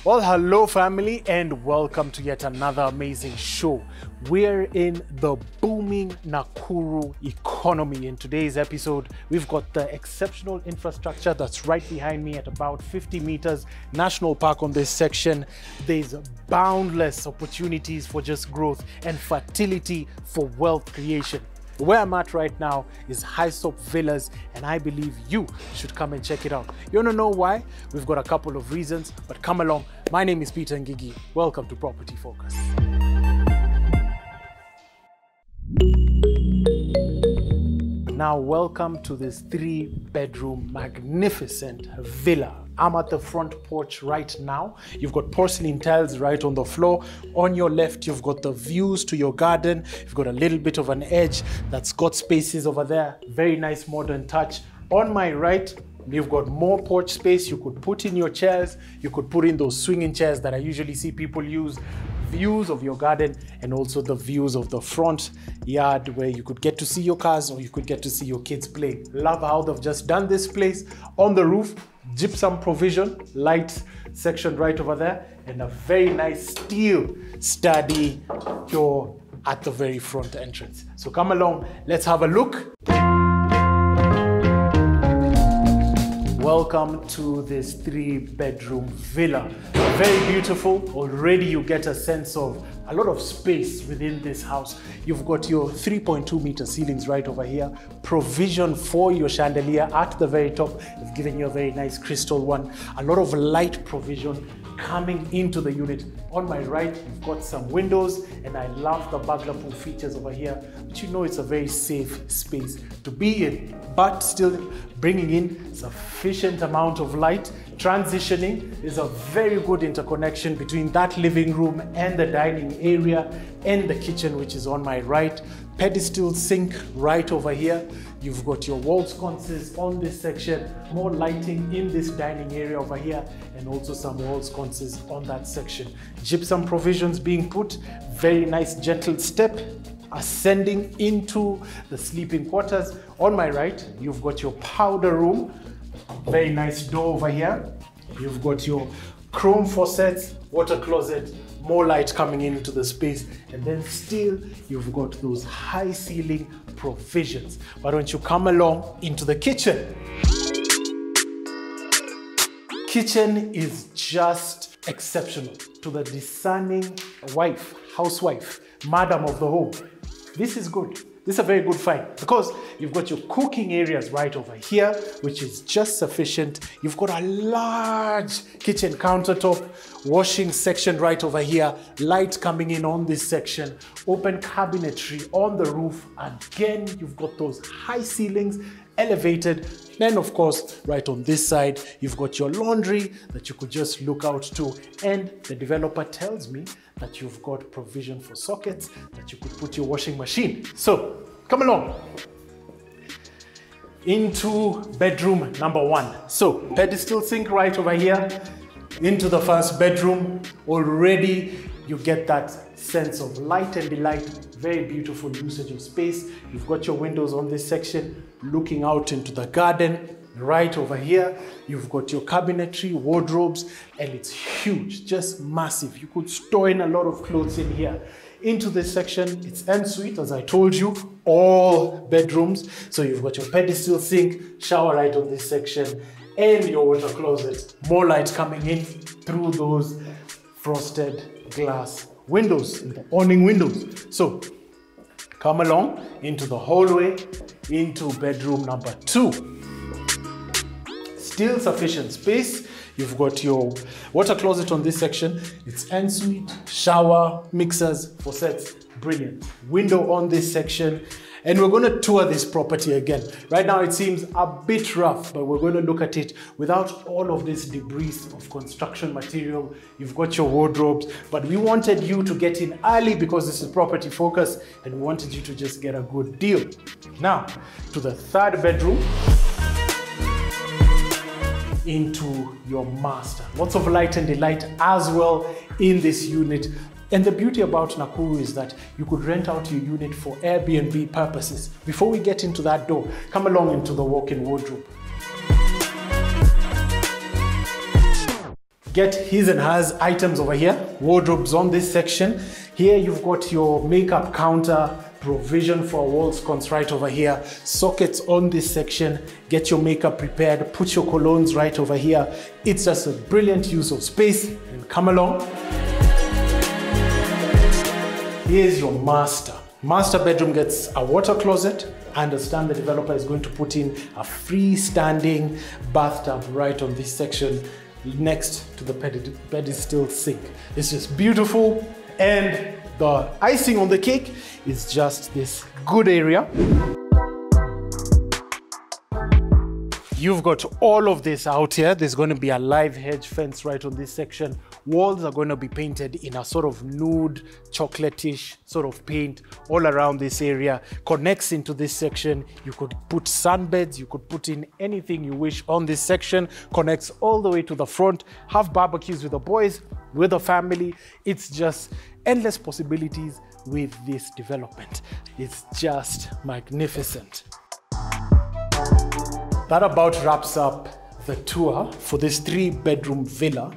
Well, hello family and welcome to yet another amazing show. We're in the booming Nakuru economy. In today's episode, we've got the exceptional infrastructure that's right behind me at about 50 meters, National Park on this section. There's boundless opportunities for just growth and fertility for wealth creation. Where I'm at right now is Hyssop Villas, and I believe you should come and check it out. You want to know why? We've got a couple of reasons, but come along. My name is Peter Ngigi. Welcome to Property Focus. Now, welcome to this 3-bedroom magnificent villa. I'm at the front porch right now. You've got porcelain tiles right on the floor. On your left, you've got the views to your garden. You've got a little bit of an edge that's got spaces over there. Very nice modern touch. On my right, you've got more porch space. You could put in your chairs. You could put in those swinging chairs that I usually see people use. Views of your garden and also the views of the front yard where you could get to see your cars or you could get to see your kids play. Love how they've just done this place. On the roof, gypsum provision, light section right over there, and a very nice steel sturdy door at the very front entrance. So come along, let's have a look. Welcome to this 3-bedroom villa. Very beautiful. Already you get a sense of a lot of space within this house. You've got your 3.2 meter ceilings right over here. Provision for your chandelier at the very top. They've given you a very nice crystal one. A lot of light provision coming into the unit. On my right, you've got some windows, and I love the burglar-proof features over here, but you know it's a very safe space to be in, but still bringing in sufficient amount of light. Transitioning is a very good interconnection between that living room and the dining area and the kitchen, which is on my right. Pedestal sink right over here. You've got your wall sconces on this section, more lighting in this dining area over here, and also some wall sconces on that section. Gypsum provisions being put, very nice gentle step ascending into the sleeping quarters. On my right, you've got your powder room, very nice door over here. You've got your chrome faucets, water closet, more light coming into the space, and then still you've got those high ceiling provisions. Why don't you come along into the kitchen? Kitchen is just exceptional. To the discerning wife, housewife, madam of the home, this is good. This is a very good find because you've got your cooking areas right over here, which is just sufficient. You've got a large kitchen countertop, washing section right over here, light coming in on this section, open cabinetry on the roof. Again, you've got those high ceilings, elevated. Then of course, right on this side, you've got your laundry that you could just look out to. And the developer tells me that you've got provision for sockets that you could put your washing machine. So come along into bedroom number 1. So pedestal sink right over here into the first bedroom. Already you get that sense of light and delight. Very beautiful usage of space. You've got your windows on this section looking out into the garden. Right over here, you've got your cabinetry, wardrobes, and it's huge, just massive. You could store in a lot of clothes in here. Into this section, it's ensuite, as I told you, all bedrooms. So you've got your pedestal sink, shower right on this section, and your water closet. More light coming in through those frosted glass windows, the awning windows. So come along into the hallway, into bedroom number 2. Still sufficient space. You've got your water closet on this section. It's ensuite, shower, mixers, faucets, brilliant. Window on this section. And we're going to tour this property again. Right now it seems a bit rough, but we're going to look at it without all of this debris of construction material. You've got your wardrobes, but we wanted you to get in early because this is Property Focus, and we wanted you to just get a good deal. Now, to the 3rd bedroom. Into your master. Lots of light and delight as well in this unit. And the beauty about Nakuru is that you could rent out your unit for Airbnb purposes. Before we get into that door, come along into the walk-in wardrobe. get his and hers items over here. Wardrobes on this section. Here you've got your makeup counter, provision for wall sconce right over here. Sockets on this section. Get your makeup prepared. Put your colognes right over here. It's just a brilliant use of space. And come along. Here's your master. Master bedroom gets a water closet. I understand the developer is going to put in a freestanding bathtub right on this section next to the pedestal sink. It's just beautiful, and the icing on the cake is just this good area. You've got all of this out here. There's going to be a live hedge fence right on this section. Walls are going to be painted in a sort of nude, chocolatish sort of paint all around this area. Connects into this section. You could put sunbeds. You could put in anything you wish on this section. Connects all the way to the front. Have barbecues with the boys, with the family. It's just endless possibilities with this development. It's just magnificent. That about wraps up the tour for this 3-bedroom villa.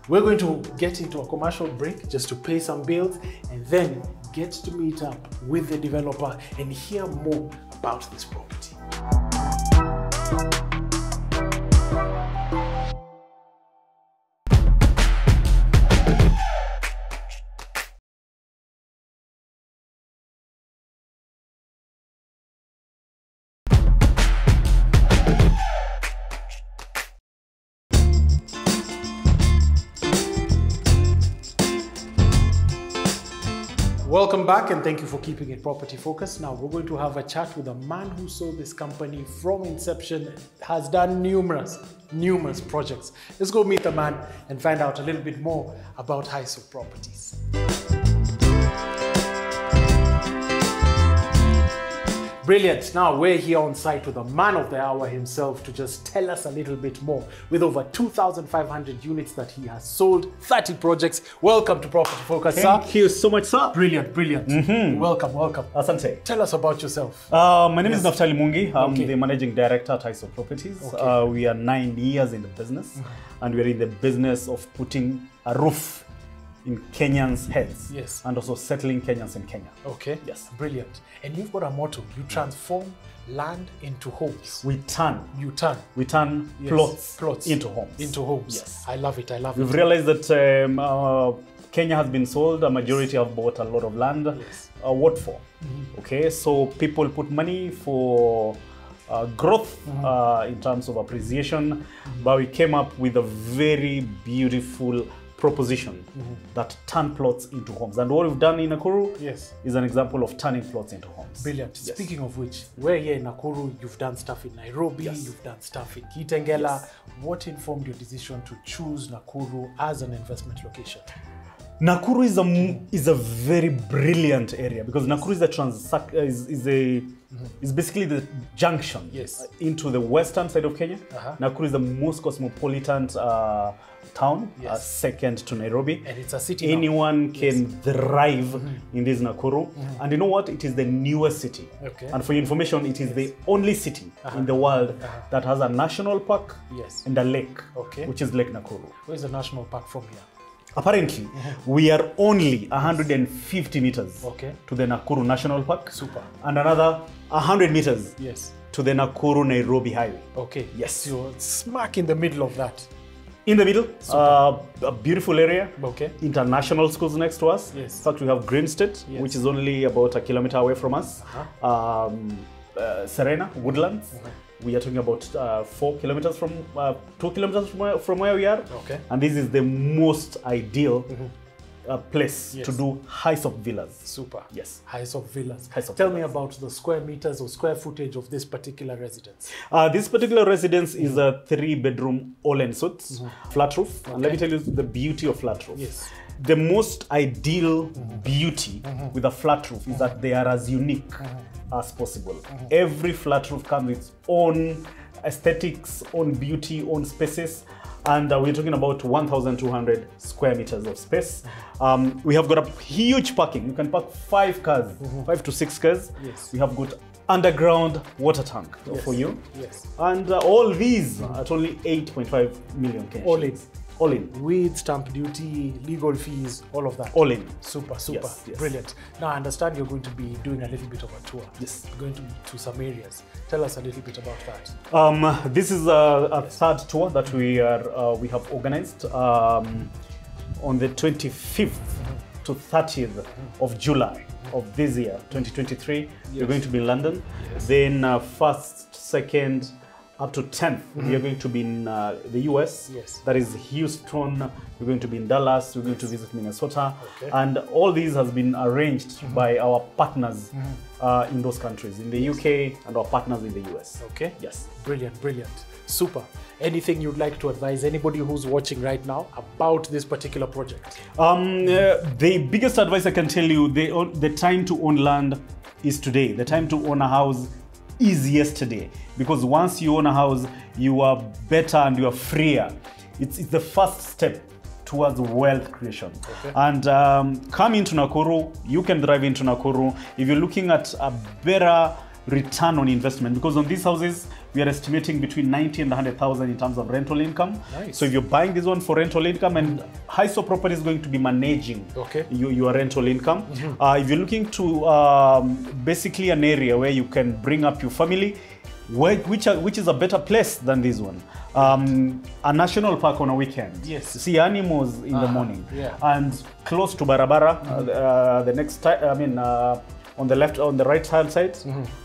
We're going to get into a commercial break just to pay some bills and then get to meet up with the developer and hear more about this property. Welcome back, and thank you for keeping it property focused. Now we're going to have a chat with a man who sold this company from inception, has done numerous projects. Let's go meet the man and find out a little bit more about Hyssop Properties. Brilliant. Now we're here on site with the man of the hour himself to just tell us a little bit more. With over 2,500 units that he has sold, 30 projects. Welcome to Property Focus, sir. Thank you so much, sir. Brilliant, brilliant. Welcome. Asante. Tell us about yourself. My name is Naftali Mungi. I'm the managing director at Hyssop Properties. We are 9 years in the business, and we're in the business of putting a roof in Kenyans' heads. Yes. And also settling Kenyans in Kenya. Okay. Yes. Brilliant. And you've got a motto. You transform land into homes. We turn Yes. plots into homes. Into homes. Yes. I love it. We've realized that Kenya has been sold. A majority have bought a lot of land. Yes. What for? Okay. So people put money for growth in terms of appreciation. But we came up with a very beautiful proposition that turn plots into homes. And what we've done in Nakuru is an example of turning plots into homes. Brilliant. Yes. Speaking of which, we're here in Nakuru, you've done stuff in Nairobi, you've done stuff in Kitengela. Yes. What informed your decision to choose Nakuru as an investment location? Nakuru is a very brilliant area because Nakuru is basically the junction into the western side of Kenya. Nakuru is the most cosmopolitan town, second to Nairobi. And it's a city. Anyone can thrive in this Nakuru. And you know what? It is the newest city. Okay. And for your information, it is the only city in the world that has a national park and a lake, which is Lake Nakuru. Where's the national park from here? Apparently, we are only 150 meters to the Nakuru National Park. Super. And another 100 meters to the Nakuru-Nairobi Highway. Okay. Yes. So you're smack in the middle of that. In the middle, a beautiful area. Okay. International schools next to us. Yes. In fact, we have Green State, which is only about a kilometer away from us. Serena, Woodlands. We are talking about 4 kilometers from 2 kilometers from where we are. Okay. And this is the most ideal place to do Hyssop Villas. Super. Yes. Hyssop Villas. Hyssop Tell Villas. me about the square meters or square footage of this particular residence. This particular residence is a 3-bedroom all-en-suite, flat roof. And let me tell you the beauty of flat roof. Yes. The most ideal beauty with a flat roof is that they are as unique as possible. Every flat roof comes with its own aesthetics, own beauty, own spaces. And we're talking about 1,200 square meters of space. We have got a huge parking. You can park 5 cars, 5 to 6 cars. Yes. We have got underground water tank for you. Yes. And all these at only 8.5 million Kenya. All in. All in. With stamp duty, legal fees, all of that. All in. Super. Yes, yes. Brilliant. Now I understand you're going to be doing a little bit of a tour. Yes. Going to some areas. Tell us a little bit about that. This is a third tour that we have organized on the 25th to 30th of July of this year, 2023. We're going to be in London. Yes. Then 1st, 2nd, up to 10th, we are going to be in the US. Yes. That is Houston. We're going to be in Dallas. We're going to visit Minnesota. Okay. And all these has been arranged by our partners in those countries, in the UK, and our partners in the US. Okay. Yes. Brilliant. Super. Anything you'd like to advise anybody who's watching right now about this particular project? The biggest advice I can tell you, the time to own land is today. The time to own a house is yesterday. Because once you own a house, you are better and you are freer. It's the first step towards wealth creation. Okay. And come into Nakuru, you can drive into Nakuru. If you're looking at a better return on investment, because on these houses, we are estimating between 90 and 100,000 in terms of rental income. Nice. So if you're buying this one for rental income, and Hyssop Property is going to be managing your rental income. If you're looking to basically an area where you can bring up your family, which is a better place than this one? A national park on a weekend. Yes. See animals in the morning. Yeah. And close to Barabara, the next time, on the right hand side,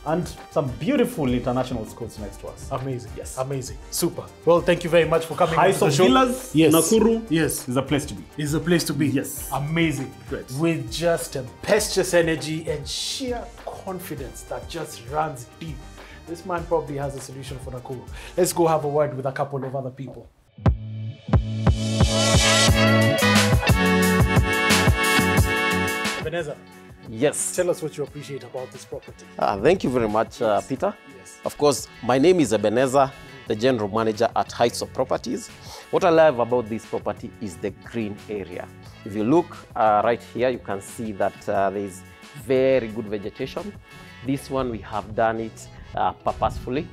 and some beautiful international schools next to us. Amazing. Yes. Amazing. Super. Well, thank you very much for coming. Hyssop Villas, yes. Nakuru, yes, is a place to be. Is a place to be. Yes. Amazing. Great. With just tempestuous energy and sheer confidence that just runs deep. This man probably has a solution for Nakuru. Let's go have a word with a couple of other people. Ebenezer. Yes. Tell us what you appreciate about this property. Thank you very much, Peter. Yes. Of course, my name is Ebenezer, the General Manager at Hyssop Properties. What I love about this property is the green area. If you look right here, you can see that there is very good vegetation. This one, we have done it purposefully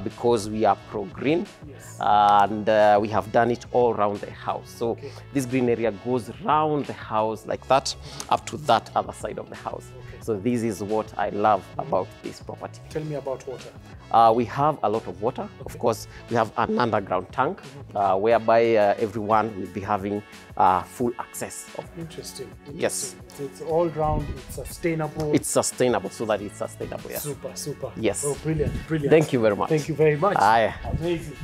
because we are pro-green, Yes. and we have done it all around the house. So this green area goes around the house like that, up to that other side of the house. So this is what I love about this property. Tell me about water. We have a lot of water. Of course, we have an underground tank whereby everyone will be having full access. Interesting. Yes. So it's all round, it's sustainable. It's sustainable, so that it's sustainable, yes. Super. Yes. Oh, brilliant. Thank you very much. Thank you very much. Aye. Amazing.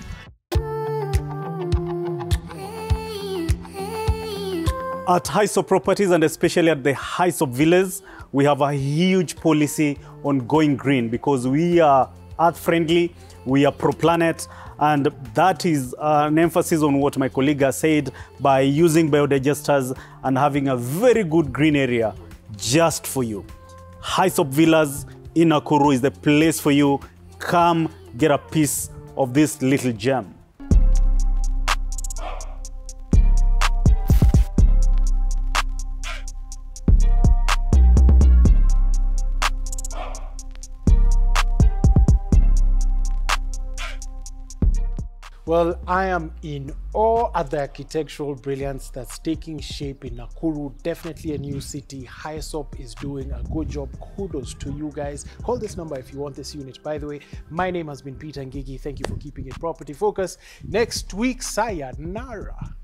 At Hyssop Properties, and especially at the Hyssop Villas, we have a huge policy on going green because we are earth-friendly, we are pro-planet, and that is an emphasis on what my colleague has said by using biodigesters and having a very good green area just for you. Hyssop Villas in Nakuru is the place for you. Come get a piece of this little gem. Well, I am in awe at the architectural brilliance that's taking shape in Nakuru. Definitely a new city. Hyssop is doing a good job. Kudos to you guys. Call this number if you want this unit. By the way, my name has been Peter Ngigi. Thank you for keeping it property focused. Next week, sayonara.